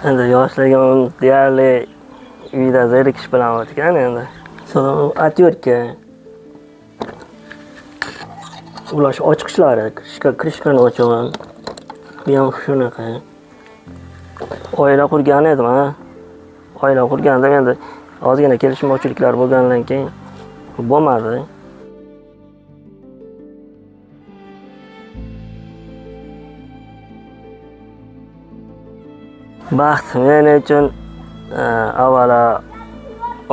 Endi yoshligim deyarli uyda zerikish bilan o'tgan endi. So'ng atyorka ular ochiqchlari, krishkani ochaman. Bu ham shunaqa. Oila qurgan edim, ha. Oila qurganda endi ozgina kelishmovchiliklar bo'lgandan keyin bo'lmadi. Baxt men uchun avvalo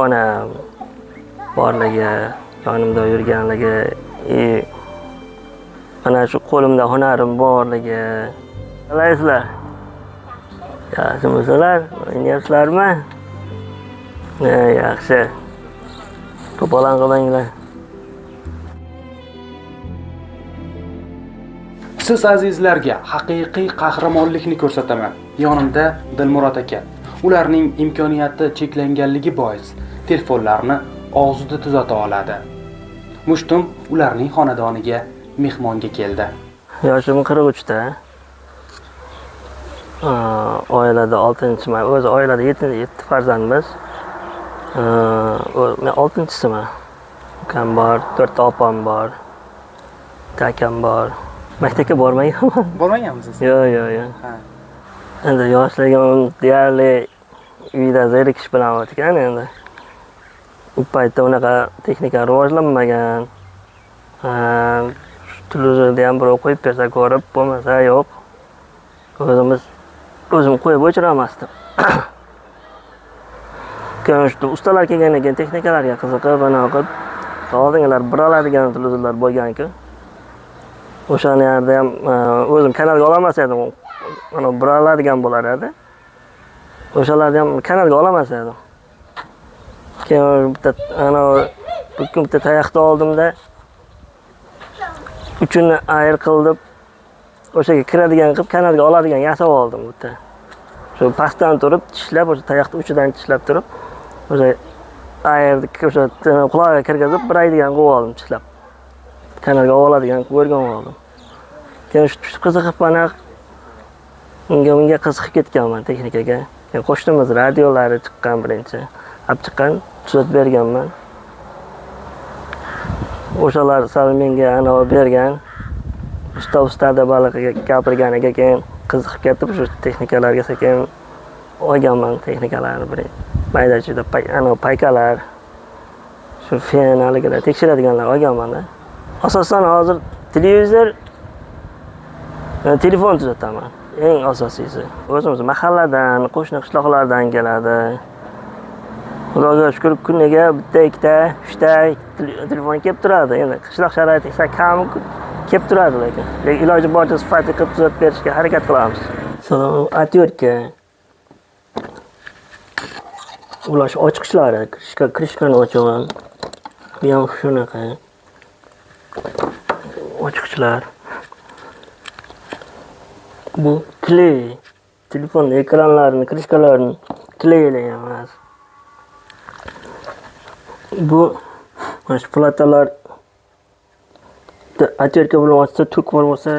onam borligi, yonimda yurganligi, mana shu qo'limda hunarim borligi. Qaysizlar? Yaxshimisizlar? O'ynayapsizlarmi? Yaxshi. To'polon qilinglar. Siz azizlarga haqiqiy qahramonlikni ko'rsataman. Yonimda Dilmurod aka. Ularning imkoniyati cheklanganligi bois telefonlarni og'zida tuzata oladi. Mushtum ularning xonadoniga mehmonga keldi. Yoshim 43 da. Oilada 6-chiman. O'zi oilada 7 farzandmiz. Men 6-chisiman. Ukam bor, 4 ta opam bor. Akam bor. Maktabga bormaganman. Bormaganmisiz? Yo'q. Ha. Endi yoshligim deyarli uyda zerikish bilan o'tgan endi. U paytda unaqa texnika rivojlanmagan. Televizorda ham birov qo'yib bersa ko'rib, bo'lmasa yo'q. O'zim qo'yib o'chiramasdim. Keyin shu ustalar kelgandan keyin texnikalarga qiziqib, qilib oldingilar bir oladigan televizorlar bo'lgan-ku. O'sha yerda ham o'zim kanalga olmas edim. Mana bir oladigan bo'lar edi. O'shalarni ham kanalga olmas edim. Keyin bitta tayoqni oldimda uchini ayir qilib, o'shaga kiradigan qilib kanalga oladigan yasab oldim bitta. Shu pastdan turib, tishlab, o'sha tayoqni uchidan tishlab turib, o'sha ayirni o'sha quloqqa kirgizib, bir aydigan qilib oldim tishlab. Kanalga oladigan ko'rgan oldim. Keyin shu qiziqib unga qiziqib ketganman texnikaga. Keyin qo'shnimiz radiolari chiqqan birinchi. Olib chiqqan, tuzatib berganman. O'shalar sal menga bergan. Usta deb gapirganiga keyin qiziqib ketib, shu texnikalarga sekin olganman texnikalarni bir. Mayda-chuyda paykalar, shu fenaliklar tekshiradiganlar olganman-da. Asosan hozir televizor, telefon tuzataman. Eng asosiysi. O'zimiz mahalladan, qo'shni qishloqlardan keladi. Xudoga shukr, kuniga bitta, ikkita, uchta telefon kelib turadi. Endi qishloq sharoitida kam kelib turadi lekin. Iloji boricha sifatli qilib tuzatib berishga harakat qilamiz. So'ng atyorka ular ochiqchlari, krishkani ochaman. Bu ham shunaqa. Ochiqchilar. Bu kley. Telefon ekranlarini, krishkalarini kleylaymiz. Bu mana shu platalar atyorka bilan ochsa, tok bo'lsa,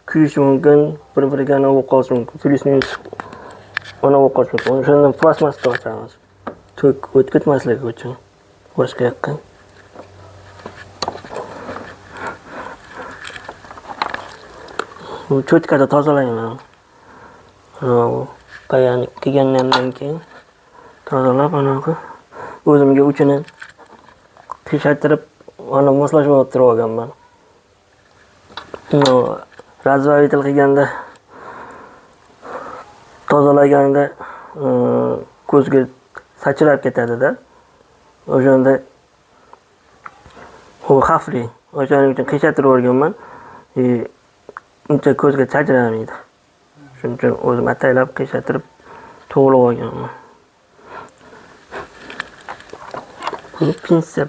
kuyishi mumkin, bir-biriga navbat qolishi mumkin. Filosning ona o'qish mumkin. Shundan plasmasda ochamiz. Tok o'tkazmasligi uchun. Boshqa yoqqa. Bu cho'tkada tozalayman. Payani kelgandan keyin tozalab o'zimga uchini qishatirib, moslashib o'tirib olganman. Razvoyitel qilganda tozalaganda ko'zga sachrab ketadi-da. O'shanda u xavfli. O'shaning uchun qishatirib o'rganman. Uncha ko'zga sachramaydi. Shuning uchun o'zim ataylab qishatirib to'g'ri olganman. Pinsa.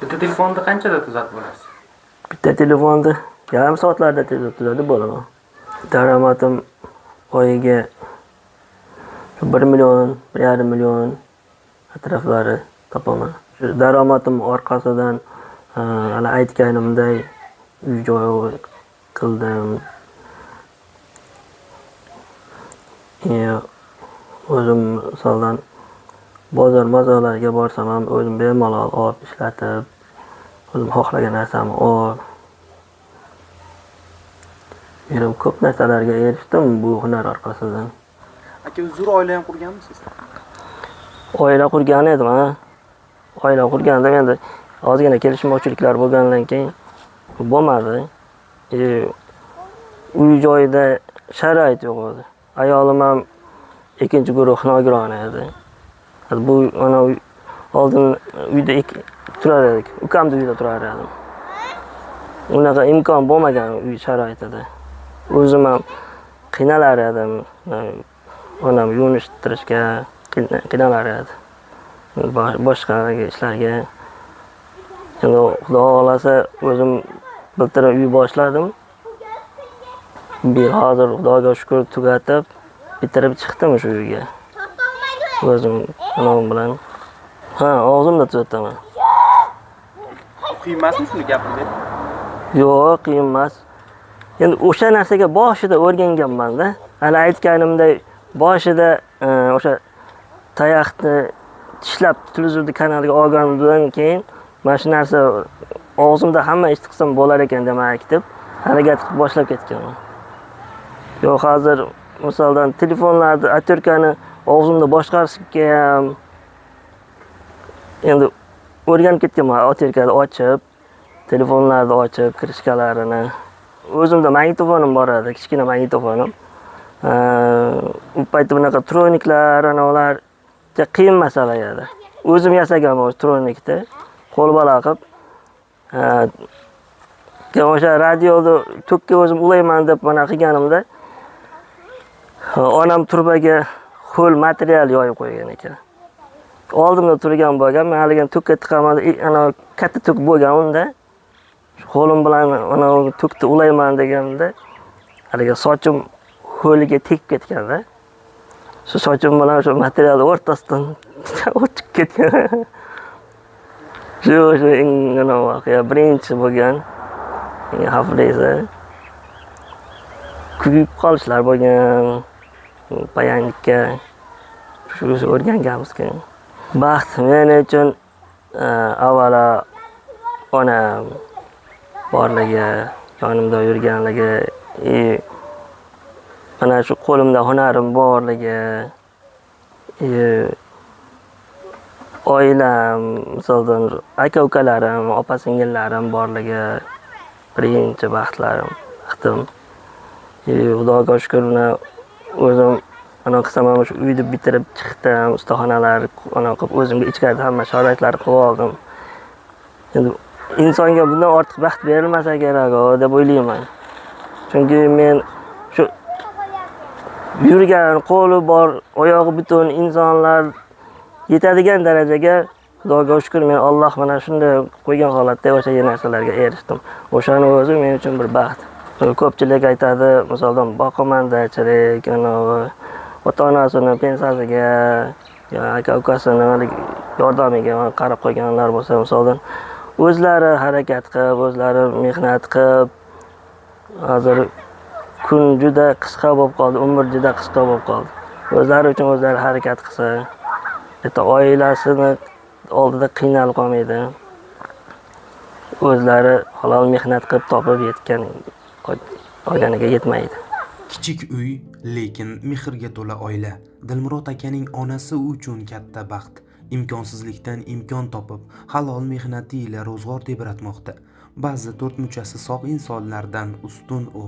Bitta telefonni qanchada tuzatib bo'lasiz? Bitta telefonni yarim soatlarda tuzatib bo'laman. Daromadim oyiga 1 million, 1,5 million atroflari topaman. Shu daromadim orqasidan hali aytganimday uy-joy qildim. O'zim misoldan bozorlarga borsam ham o'zim bemalol olib ishlatib, o'zim xohlagan narsamni olib yurib ko'p narsalarga erishdim bu hunar orqasidan. Aka, zo'r oila ham qurganmisiz? Oila qurgan edim, ha. Oila qurgandim, endi ozgina kelishmovchiliklar bo'lgandan keyin bo'lmadi. Uy joyida sharoit yo'q edi. Ayolim ham ikkinchi guruh nogirona edi. Bu ana oldin uyda turar edik. Ukamni uyida turar edim. Unaqa imkon bo'lmagan uy sharoitida. O'zim ham qiynalar edim. Onam yuvinishtirishga qiynalar edi. Boshqa ishlarga. Endi Xudo xolasa o'zim bitirib uy boshladim. Hozir Xudoga shukr tugatib, bitirib chiqdim shu uyga. O'zim onam bilan. Ha, og'zimda tuzataman. Qiyin emasmi shuni gapirib? Yo'q, qiyin emas. Endi o'sha narsaga boshida o'rganganman-da. Hali aytganimday boshida o'sha tayoqni tishlab televizorda kanalga olgandan keyin mana shu narsa og'zimda hamma ish qilsam bo'lar ekan demak deb harakat qilib boshlab ketganman. Yo'q, hozir misoldan telefonlarni atirkani og'zimda boshqarishga ham endi o'rganib ketganman. Atirkani ochib, telefonlarni ochib, kirishkalarini. O'zimda magnitofonim bor edi, kichkina magnitofonim. U paytda bunaqa troniklar, ular qiyin masala edi. O'zim yasaganman o'sha tronikni. Qo'lbola qilib. O'sha radioda tokka o'zim ulayman deb mana qilganimda onam turbaga ho'l material yoyib qo'ygan ekan. Oldimda turgan bo'lgan, men haligan tokka tiqaman, ana katta tok bo'lgan unda. Qo'lim bilan ana tokni ulayman deganimda haliga sochim ho'liga tegib ketgan-da. Shu sochim bilan shu material o'rtasidan o'tib ketgan. Shu eng voqea birinchi bo'lgan. Eng xavflisi. Kuyib qolishlar bo'lgan. Payanlikka shu o'rganganmiz-ku. Baxt men uchun avvalo onam borligi, yonimda yurganligi, mana shu qo'limda hunarim borligi, oilam, misoldan aka-ukalarim, opa-singillarim borligi birinchi baxtlarim. Xudoga shukr, o'zim ana qilsam ham shu uyni bitirib chiqdim, ustaxonalar ana qilib o'zimga ichkarida hamma sharoitlarni qilib oldim. Endi insonga bundan ortiq baxt berilmasa kerak deb o'ylayman. Chunki men shu yurgan, qo'li bor, oyog'i butun insonlar yetadigan darajaga Xudoga shukr, men Alloh mana shunday qo'ygan holatda o'sha narsalarga erishdim. O'shani o'zi men uchun bir baxt. Ko'pchilik aytadi, misoldan boqamandachilik, ota-onasini pensiyasiga, aka-ukasini yordamiga qarab qo'yganlar bo'lsa, misoldan o'zlari harakat qilib, o'zlari mehnat qilib, hozir kun juda qisqa bo'lib qoldi, umr juda qisqa bo'lib qoldi. O'zlari uchun o'zlari harakat qilsa, oilasini oldida qiynalib qolmaydi. O'zlari halol mehnat qilib topib yetgan olganiga yetmaydi. Kichik uy, lekin mehrga to'la oila. Dilmurod akaning onasi uchun katta baxt. Imkonsizlikdan imkon topib, halol mehnati ila ro'zg'or tebratmoqda. Ba'zi to'rtmuchasi sog' insonlardan ustun u.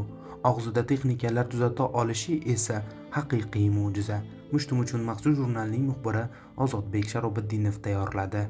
Og'zida texnikalar tuzata olishi esa haqiqiy mo'jiza. Mushtum uchun maxsus jurnalning muxbiri Ozodbek Sharobiddinov tayyorladi.